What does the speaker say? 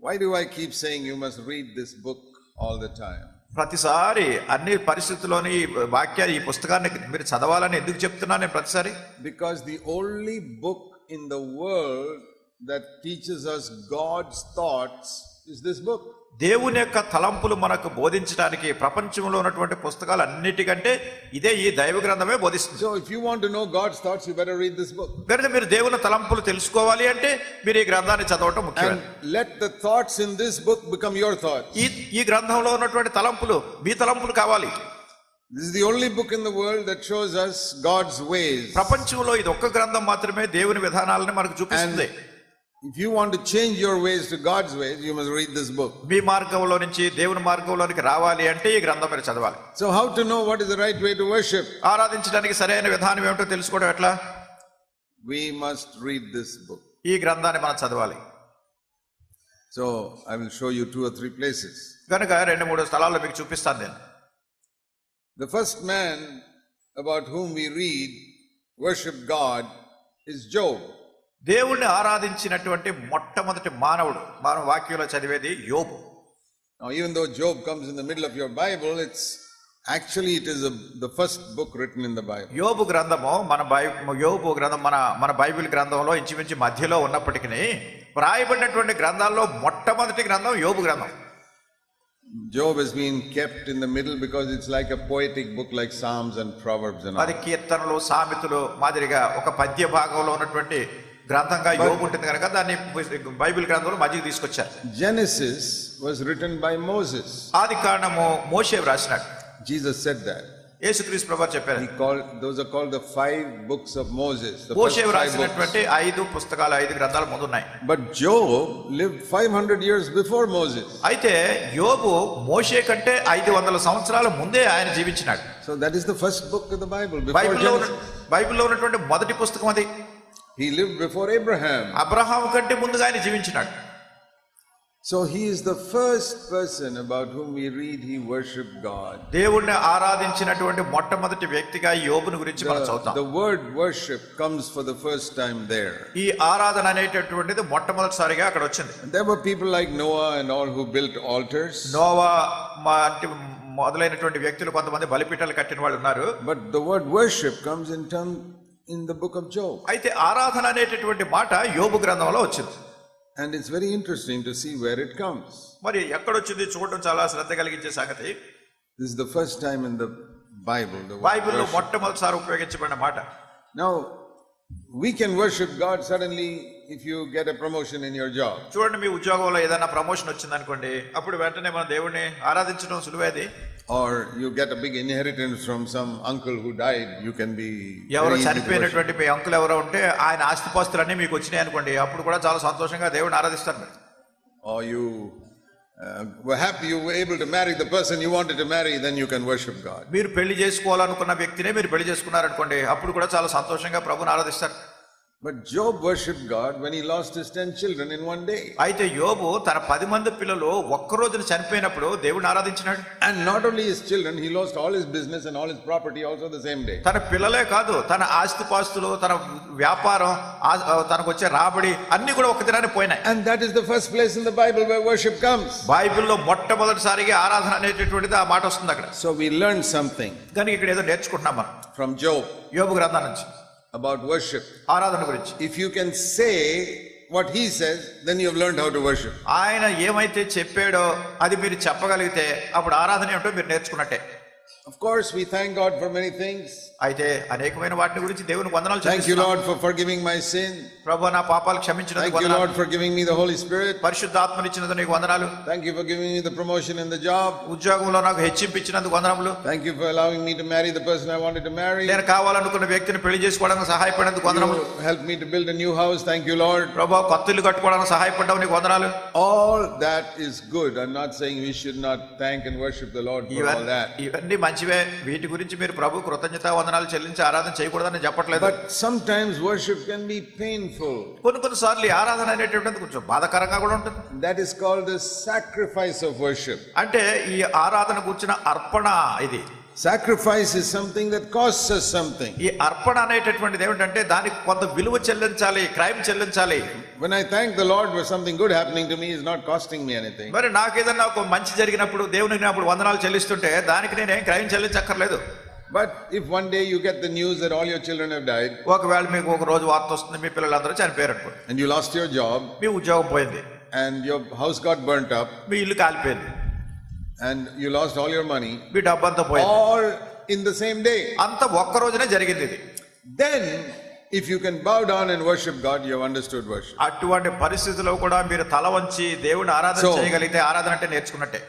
Why do I keep saying you must read this book all the time? ప్రతిసారి అన్ని పరిస్థితుల్లోని వాక్యాలు ఈ పుస్తకాన్ని మీరు చదవాలని ఎందుకు చెప్తున్నాను నేను ప్రతిసారి? Because the only book in the world that teaches us God's thoughts is this book. దేవుని యొక్క తలంపులు మనకు బోధించడానికి ప్రపంచంలో ఉన్నటువంటి పుస్తకాలు అన్నిటికంటే ఇదే ఈ దైవ గ్రంథమే బోధిస్తుంది. So if you want to know God's thoughts, you better read this book. కనుక మీరు దేవుని తలంపులు తెలుసుకోవాలి అంటే మీరు ఈ గ్రంథాన్ని చదవటం ముఖ్యం. And let the thoughts in this book become your thoughts. ఈ గ్రంథంలో ఉన్నటువంటి తలంపులు మీ తలంపులు కావాలి. This is the only book in the world that shows us God's ways. ప్రపంచంలో ఇది ఒక్క గ్రంథం మాత్రమే దేవుని విధానాలను మనకు చూపిస్తుంది. If you want to change your ways to God's ways, you must read this book. మీ మార్గంలో నుంచి దేవుని మార్గంలోనికి రావాలి అంటే ఈ గ్రంథం మీరు చదవాలి. So how to know what is the right way to worship? ఆరాధించడానికి సరైన విధానం ఏమిటో తెలుసుకోవడం ఎట్లా? We must read this book. ఈ గ్రంథాన్ని మనం చదవాలి. So I will show you 2 or 3 places. కనుక 2-3 స్థలాల్లో మీకు చూపిస్తాను నేను. The first man about whom we read worship God is Job. దేవుణ్ణి ఆరాధించినటువంటి మొట్టమొదటి మానవుడు మనం వాక్యంలో చదివేది యోబు. Now even though Job comes in the middle of your Bible, it is the first book written in the Bible. యోబు గ్రంథము యోబు గ్రంథం మన బైబిల్ గ్రంథంలో ఇంచుమించు మధ్యలో ఉన్నప్పటికీ రాయబడినటువంటి గ్రంథాల్లో మొట్టమొదటి గ్రంథం యోబు గ్రంథం. Job has been kept in the middle because it's like a poetic book like Psalms and Proverbs and all. అది కీర్తనలు సామెతలు మాదిరిగా ఒక పద్య భాగంలో ఉన్నటువంటి గ్రంథంగా యోబు ఉంటుంది కనుక దాన్ని బైబిల్ గ్రంథంలో మధ్యకి తీసుకొచ్చారు. Genesis was written by Moses. ఆది కాండము మోషే రాసినాడు. Jesus said that. యేసుక్రీస్తు ప్రభువు చెప్పారు. Those are called the 5 books of Moses. మోషే రాసినటువంటి 5 పుస్తకాలు 5 గ్రంథాలు ముందు ఉన్నాయి. But Job lived 500 years before Moses. అయితే యోబు మోషే కంటే 500 సంవత్సరాల ముందే ఆయన జీవించినాడు. So that is the first book of the Bible before Genesis. బైబిల్లో ఉన్నటువంటి మొదటి పుస్తకం అది. He lived before Abraham. Abraham కంటే ముందుగా ఆయన జీవించినాడు. So he is the first person about whom we read he worshiped God. దేవుణ్ణి ఆరాధించినటువంటి మొట్టమొదటి వ్యక్తిగా యోబుని గురించి మనం చదువుతాం. The word worship comes for the first time there. ఈ ఆరాధన అనేటటువంటిది మొట్టమొదటిసారిగా అక్కడ వచ్చింది. There were people like Noah and all who built altars. Noah మొదలైనటువంటి వ్యక్తులు కొంతమంది బలిపీఠాలు కట్టిన వాళ్ళు ఉన్నారు. But the word worship comes in the book of Job. అయితే ఆరాధన అనేటటువంటి మాట యోబు గ్రంథంలో వచ్చింది. And it's very interesting to see where it comes. మరి ఎక్కడొచ్చింది చూడటం చాలా శ్రద్ధ కలిగించే సంగతి. This is the first time in the Bible. బైబిల్లో మొట్టమొదటిసారి ఉపయోగించబడిన మాట. Now we can worship God suddenly if you get a promotion in your job. చూడండి, మీ ఉద్యోగంలో ఏదైనా ప్రమోషన్ వచ్చింది అనుకోండి, అప్పుడు వెంటనే మనం దేవుణ్ణి ఆరాధించడం సులువేది. Or you get a big inheritance from some uncle who died, you can be ఎవరో చనిపోయినటువంటి మీ అంకుల్ ఎవరో ఉంటే ఆయన ఆస్తిపాస్తులన్నీ మీకు వచ్చినాయి అనుకోండి, అప్పుడు కూడా చాలా సంతోషంగా దేవుడిని ఆరాధిస్తారు మీరు. Or you were happy you were able to marry the person you wanted to marry, then you can worship God. మీరు పెళ్లి చేసుకోవాలనుకున్న వ్యక్తినే మీరు పెళ్లి చేసుకున్నారనుకోండి, అప్పుడు కూడా చాలా సంతోషంగా ప్రభువుని ఆరాధిస్తారు. But Job worshipped God when he lost his 10 children in one day. అయితే యోబు తన 10 మంది పిల్లలు ఒక్క రోజున చనిపోయినప్పుడు దేవుడిని ఆరాధించినాడు. And not only his children, he lost all his business and all his property also the same day. తన పిల్లలే కాదు, తన ఆస్తిపాస్తులు, తన వ్యాపారం, తనకు వచ్చే రాబడి అన్ని కూడా ఒక దినాన్ని పోయినాయి. And that is the first place in the Bible where worship comes. బైబిల్లో మొట్టమొదటిసారిగా ఆరాధన అనేటటువంటిది ఆ మాట వస్తుంది అక్కడ. So we learned something. కానీ ఇక్కడ ఏదో నేర్చుకుంటున్నాం మనం from Job యోబు గ్రంథం నుంచి about worship. ఆరాధన గురించి. If you can say what he says, then you have learned how to worship. ఆయన ఏమైతే చెప్పాడో అది మీరు చెప్పగలిగితే అప్పుడు ఆరాధన ఏమిటో మీరు నేర్చుకున్నట్టే. Of course we thank God for many things. అయితే అనేకమైన వాటి గురించి దేవునికి వందనాలు చెల్లిస్తున్నాను. Thank you Lord for forgiving my sin. ప్రభువా నా పాపాలు క్షమించినందుకు వందనాలు. Thank you Lord for giving me the Holy Spirit. పరిశుద్ధాత్మని ఇచ్చినందుకు నీకు వందనాలు. Thank you for giving me the promotion in the job. ఉద్యోగంలో నాకు హెచ్చింపు ఇచ్చినందుకు వందనములు. Thank you for allowing me to marry the person I wanted to marry. నేను కావాలనుకున్న వ్యక్తిని పెళ్లి చేసుకోవడానికి సహాయపడినందుకు వందనములు. Help me to build a new house. Thank you Lord. ప్రభువా కొత్త ఇల్లు కట్టుకోవడానికి సహాయపడ్డావు, నీకు వందనాలు. All that is good. I'm not saying we should not thank and worship the Lord for all that. ఇవన్నీ మంచివే. వీటి గురించి మీరు ప్రభు కృతజ్ఞతా వందనాలు చెల్లించి ఆరాధన చేయకూడదని చెప్పట్లేదు. But sometimes worship can be painful. కొన్నిసార్లు ఆరాధన అనేటువంటిది కొంచెం బాధాకరంగా కూడా ఉంటుంది. That is called the sacrifice of worship. అంటే ఈ ఆరాధన కూర్చున్న అర్పణ ఇది. Sacrifice is something that costs us something. ఈ అర్పణ అనేటటువంటిది ఏమిటంటే దానికి కొంత విలువ చెల్లించాలి, క్రయం చెల్లించాలి. When I thank the Lord for something good happening to me, it's not costing me anything. మరి నాకు ఏదైనా ఒక మంచి జరిగినప్పుడు దేవునికి అప్పుడు వందనాలు చెల్లిస్తుంటే దానికి నేనేం క్రయం చెల్లించక్కర్లేదు. But if one day you get the news that all your children have died, ఒకవేళ మీకు ఒక రోజు వార్త వస్తుంది మీ పిల్లలందరూ చనిపోయారు అనుకోండి, and you lost your job, మీ ఉద్యోగం పోయింది, and your house got burnt up, మీ ఇల్లు కాలిపోయింది, and you lost all your money, మీ డబ్బంతా పోయింది, all in the same day, అంత ఒక్క రోజునే జరిగింది ఇది. then if you can bow down and worship God, you have understood worship. అటువంటి పరిస్థితుల్లో కూడా మీరు తల వంచి దేవుని ఆరాధన చేయగలిగితే ఆరాధన అంటే నేర్చుకున్నట్టే.